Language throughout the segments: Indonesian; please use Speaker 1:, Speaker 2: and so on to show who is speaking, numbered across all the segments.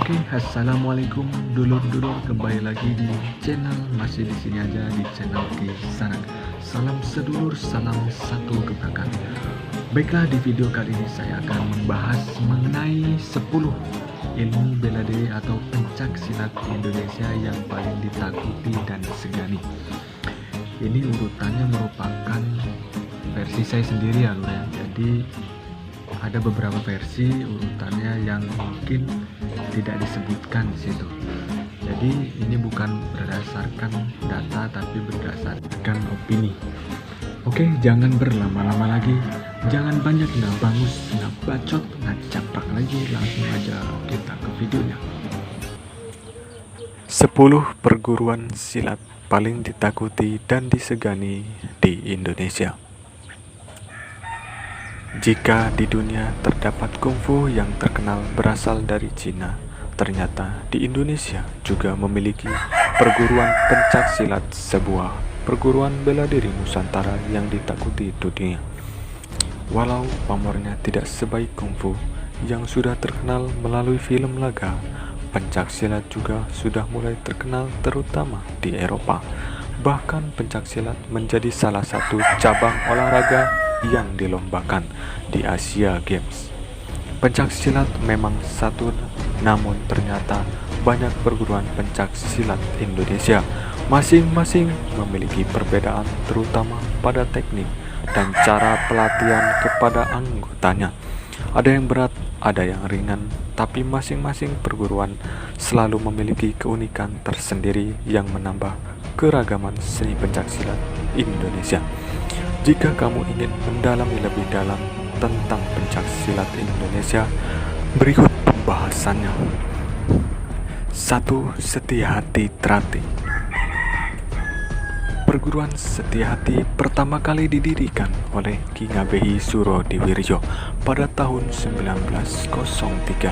Speaker 1: Oke, assalamualaikum dulur-dulur, kembali lagi di channel, masih di sini aja di channel Kisanak. Salam sedulur, salam satu gebrakan. Baiklah, di video kali ini saya akan membahas mengenai 10 ilmu bela diri atau pencak silat Indonesia yang paling ditakuti dan disegani. Ini urutannya merupakan versi saya sendiri ya, lur ya. Jadi ada beberapa versi urutannya yang mungkin tidak disebutkan di situ. Jadi ini bukan berdasarkan data tapi berdasarkan opini. Oke, jangan berlama-lama lagi, jangan banyak bangus, bacot, caprak lagi, langsung aja kita ke videonya.
Speaker 2: 10 perguruan silat paling ditakuti dan disegani di Indonesia. Jika di dunia terdapat kungfu yang terkenal berasal dari Cina, ternyata di Indonesia juga memiliki perguruan pencak silat, sebuah perguruan bela diri Nusantara yang ditakuti dunia. Walau pamornya tidak sebaik kungfu yang sudah terkenal melalui film laga, pencak silat juga sudah mulai terkenal terutama di Eropa. Bahkan pencak silat menjadi salah satu cabang olahraga yang dilombakan di Asia Games. Pencak silat memang satu, namun ternyata banyak perguruan pencak silat Indonesia. Masing-masing memiliki perbedaan terutama pada teknik dan cara pelatihan kepada anggotanya. Ada yang berat, ada yang ringan, tapi masing-masing perguruan selalu memiliki keunikan tersendiri yang menambah keragaman seni pencak silat Indonesia. Jika kamu ingin mendalami lebih dalam tentang pencak silat Indonesia, berikut pembahasannya. 1. Setia Hati Trate. Perguruan Setia Hati pertama kali didirikan oleh Ki Ngabehi Surodiwirjo pada tahun 1903.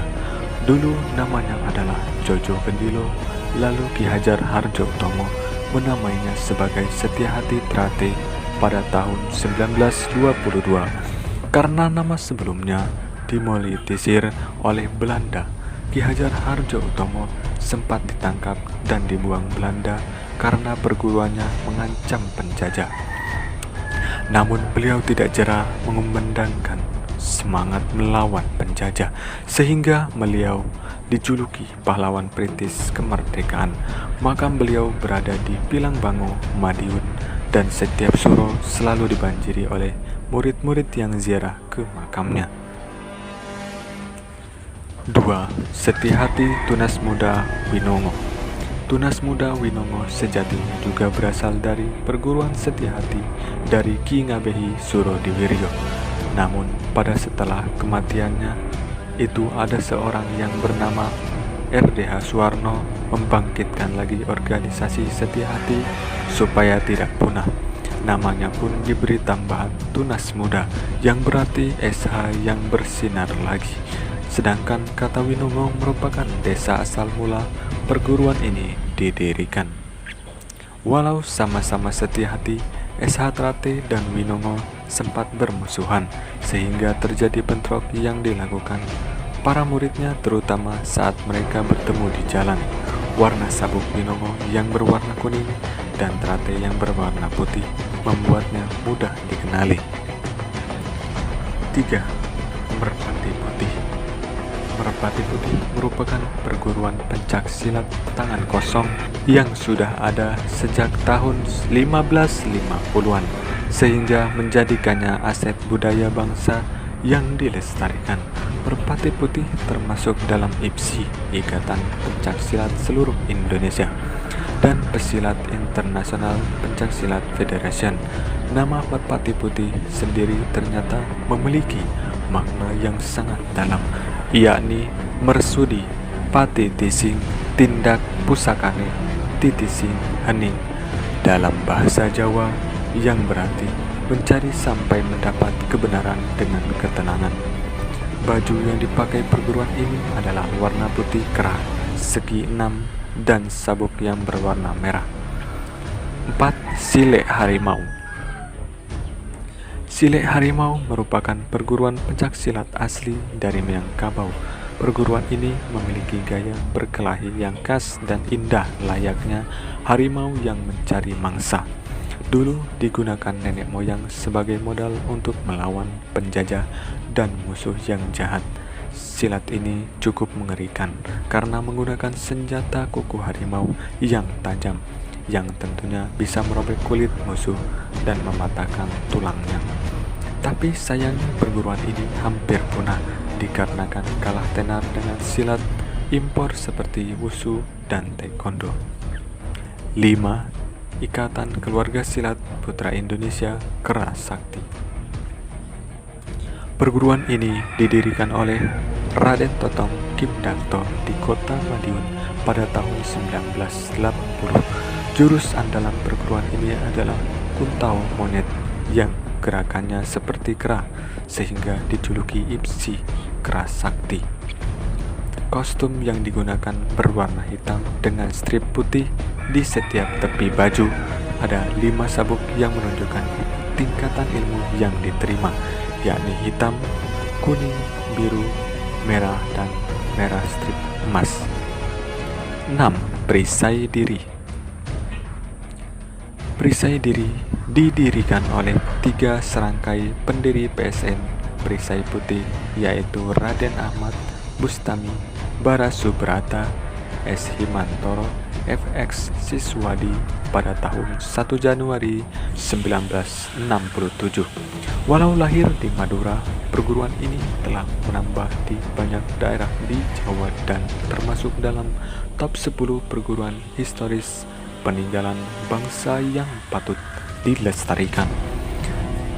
Speaker 2: Dulu namanya adalah Jojo Gendilo, lalu Ki Hajar Hardjotomo menamainya sebagai Setia Hati Trate pada tahun 1922 karena nama sebelumnya dimonetisir oleh Belanda. Ki Hajar Hardjotomo sempat ditangkap dan dibuang Belanda karena perguruannya mengancam penjajah. Namun beliau tidak jera mengumandangkan semangat melawan penjajah, sehingga beliau dijuluki pahlawan perintis kemerdekaan. Makam beliau berada di Pilangbango, Madiun, dan setiap suro selalu dibanjiri oleh murid-murid yang ziarah ke makamnya. 2. Setia Hati Tunas Muda Winongo. Tunas Muda Winongo sejatinya juga berasal dari perguruan Setia Hati dari Ki Ngabehi Surodiwirjo. Namun pada setelah kematiannya itu ada seorang yang bernama RDH Suwarno membangkitkan lagi organisasi Setia Hati supaya tidak punah. Namanya pun diberi tambahan Tunas Muda yang berarti SH yang bersinar lagi. Sedangkan kata Winongo merupakan desa asal mula perguruan ini didirikan. Walau sama-sama Setia Hati, SH Trate dan Winongo sempat bermusuhan sehingga terjadi bentrok yang dilakukan para muridnya, terutama saat mereka bertemu di jalan. Warna sabuk Winongo yang berwarna kuning dan Trate yang berwarna putih membuatnya mudah dikenali. 3. Merpati Putih. Merpati Putih merupakan perguruan pencak silat tangan kosong yang sudah ada sejak tahun 1550-an, sehingga menjadikannya aset budaya bangsa yang dilestarikan. Merpati Putih termasuk dalam IPSI, Ikatan Pencak Silat Seluruh Indonesia, dan Pesilat Internasional Pencak Silat Federation. Nama Merpati Putih sendiri ternyata memiliki makna yang sangat dalam, yakni mersudi pati tising tindak pusakane titising hening dalam bahasa Jawa, yang berarti mencari sampai mendapat kebenaran dengan ketenangan. Baju yang dipakai perguruan ini adalah warna putih kerah, segi 6, dan sabuk yang berwarna merah. 4. Silek Harimau. Silek Harimau merupakan perguruan pencak silat asli dari Minangkabau. Perguruan ini memiliki gaya berkelahi yang khas dan indah layaknya harimau yang mencari mangsa. Dulu digunakan nenek moyang sebagai modal untuk melawan penjajah dan musuh yang jahat. Silat ini cukup mengerikan karena menggunakan senjata kuku harimau yang tajam, yang tentunya bisa merobek kulit musuh dan mematahkan tulangnya. Tapi sayangnya perguruan ini hampir punah dikarenakan kalah tenar dengan silat impor seperti wushu dan taekwondo. 5. Ikatan Keluarga Silat Putra Indonesia Keras Sakti. Perguruan ini didirikan oleh Raden Totong Kim Darto di kota Madiun pada tahun 1980. Jurus andalan perguruan ini adalah Kuntao Monet yang gerakannya seperti kera sehingga dijuluki Ipsi Keras Sakti. Kostum yang digunakan berwarna hitam dengan strip putih di setiap tepi baju. Ada 5 sabuk yang menunjukkan tingkatan ilmu yang diterima, yakni hitam, kuning, biru, merah, dan merah strip emas. 6. Perisai diri. Perisai diri didirikan oleh 3 serangkai pendiri PSN Perisai Putih, yaitu Raden Ahmad Bustami, Bara Subrata, S. Himantoro, FX Siswadi pada tahun 1 Januari 1967. Walau lahir di Madura, perguruan ini telah menambah di banyak daerah di Jawa dan termasuk dalam top 10 perguruan historis peninggalan bangsa yang patut dilestarikan.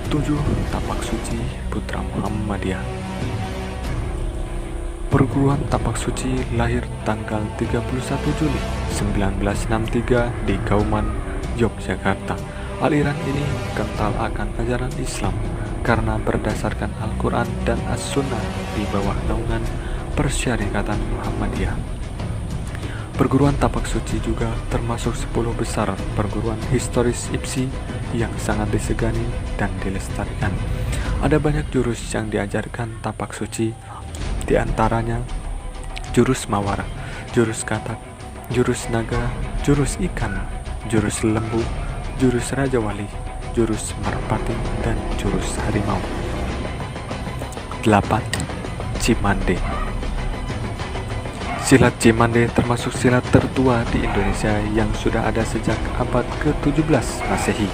Speaker 2: 7. Tapak Suci Putra Muhammadiyah. Perguruan Tapak Suci lahir tanggal 31 Juli 1963 di Kauman, Yogyakarta. Aliran ini kental akan ajaran Islam karena berdasarkan Al-Quran dan As-Sunnah di bawah naungan Persyarikatan Muhammadiyah. Perguruan Tapak Suci juga termasuk 10 besar perguruan historis IPSI yang sangat disegani dan dilestarikan. Ada banyak jurus yang diajarkan Tapak Suci, di antaranya jurus mawar, jurus katak, jurus naga, jurus ikan, jurus lembu, jurus Raja Wali, jurus merpati, dan jurus harimau. 8. Cimande. Silat Cimande termasuk silat tertua di Indonesia yang sudah ada sejak abad ke-17 Masehi.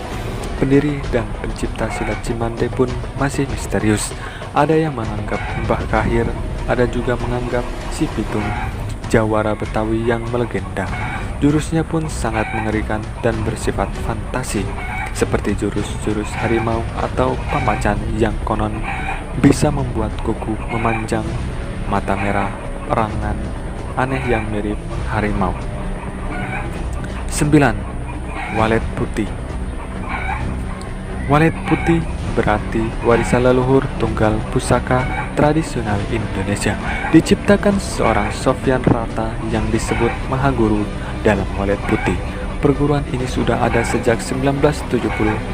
Speaker 2: Pendiri dan pencipta silat Cimande pun masih misterius. Ada yang menganggap Mbah Kahir, ada juga menganggap Si Pitung, jawara Betawi yang melegenda. Jurusnya pun sangat mengerikan dan bersifat fantasi, seperti jurus-jurus harimau atau pamacan yang konon bisa membuat kuku memanjang, mata merah, perangan aneh yang mirip harimau. 9. Walet Putih. Walet putih berarti warisan leluhur tunggal pusaka tradisional Indonesia. Diciptakan seorang Sofyan Rata yang disebut Mahaguru dalam walet putih. Perguruan ini sudah ada sejak 1970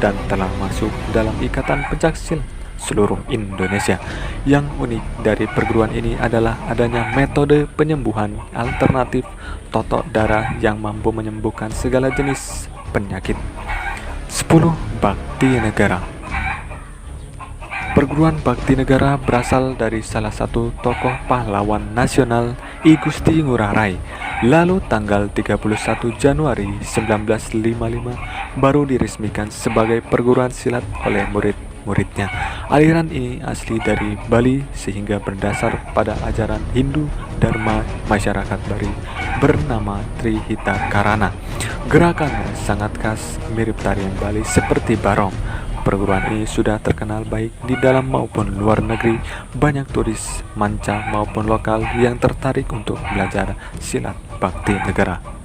Speaker 2: dan telah masuk dalam Ikatan Pencaksilat seluruh Indonesia. Yang unik dari perguruan ini adalah adanya metode penyembuhan alternatif totok darah yang mampu menyembuhkan segala jenis penyakit. 10. Bakti Negara. Perguruan Bakti Negara berasal dari salah satu tokoh pahlawan nasional, I Gusti Ngurah Rai. Lalu tanggal 31 Januari 1955 baru diresmikan sebagai perguruan silat oleh murid-muridnya. Aliran ini asli dari Bali sehingga berdasar pada ajaran Hindu Dharma masyarakat Bali bernama Trihita Karana. Gerakannya sangat khas mirip tarian Bali seperti barong. Perguruan ini sudah terkenal baik di dalam maupun luar negeri. Banyak turis manca maupun lokal yang tertarik untuk belajar silat Bakti Negara.